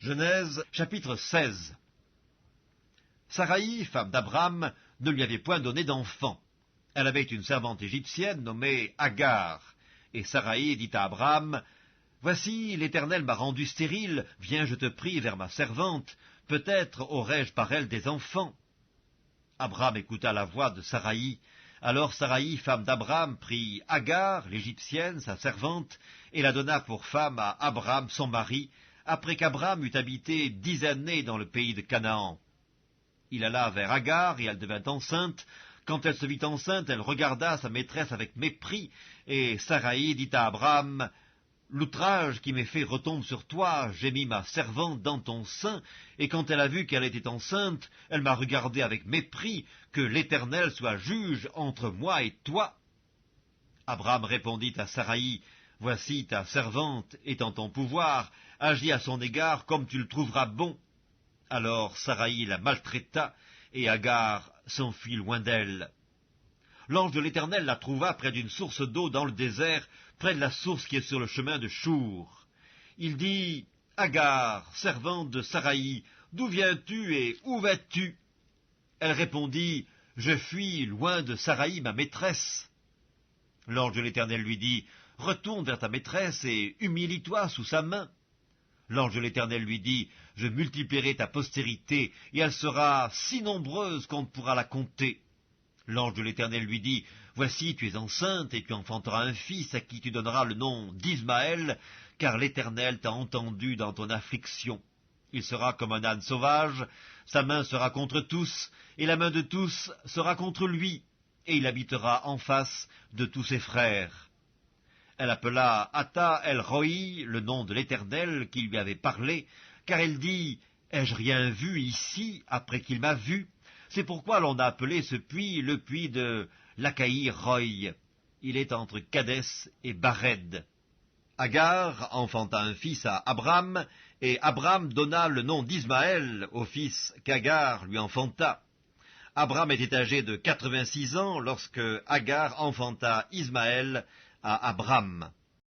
Genèse, chapitre 16. Saraï, femme d'Abram, ne lui avait point donné d'enfant. Elle avait une servante égyptienne nommée Agar. Et Saraï dit à Abram, « Voici, l'Éternel m'a rendu stérile, viens, je te prie, vers ma servante, peut-être aurai-je par elle des enfants. » Abram écouta la voix de Saraï. Alors Saraï, femme d'Abram, prit Agar, l'Égyptienne, sa servante, et la donna pour femme à Abram, son mari, après qu'Abram eut habité 10 années dans le pays de Canaan. Il alla vers Agar, et elle devint enceinte. Quand elle se vit enceinte, elle regarda sa maîtresse avec mépris, et Saraï dit à Abram, « L'outrage qui m'est fait retombe sur toi, j'ai mis ma servante dans ton sein, et quand elle a vu qu'elle était enceinte, elle m'a regardé avec mépris, que l'Éternel soit juge entre moi et toi. » Abram répondit à Saraï, « Voici ta servante est en ton pouvoir, agis à son égard comme tu le trouveras bon. » Alors Saraï la maltraita, et Agar s'enfuit loin d'elle. L'ange de l'Éternel la trouva près d'une source d'eau dans le désert, près de la source qui est sur le chemin de Chour. Il dit, « Agar, servante de Saraï, d'où viens-tu et où vas-tu » Elle répondit, « Je fuis loin de Saraï, ma maîtresse. » L'ange de l'Éternel lui dit, « Retourne vers ta maîtresse et humilie-toi sous sa main. » L'ange de l'Éternel lui dit, « Je multiplierai ta postérité, et elle sera si nombreuse qu'on ne pourra la compter. » L'ange de l'Éternel lui dit, « Voici, tu es enceinte, et tu enfanteras un fils à qui tu donneras le nom d'Ismaël, car l'Éternel t'a entendu dans ton affliction. Il sera comme un âne sauvage, sa main sera contre tous, et la main de tous sera contre lui, et il habitera en face de tous ses frères. » Elle appela Ata El-Roi, le nom de l'Éternel qui lui avait parlé, car elle dit, « Ai-je rien vu ici après qu'il m'a vu ?» C'est pourquoi l'on a appelé ce puits le puits de Lacaï-Roï. Il est entre Kadès et Bared. Agar enfanta un fils à Abram, et Abram donna le nom d'Ismaël au fils qu'Agar lui enfanta. Abram était âgé de 86 ans lorsque Agar enfanta Ismaël à Abram.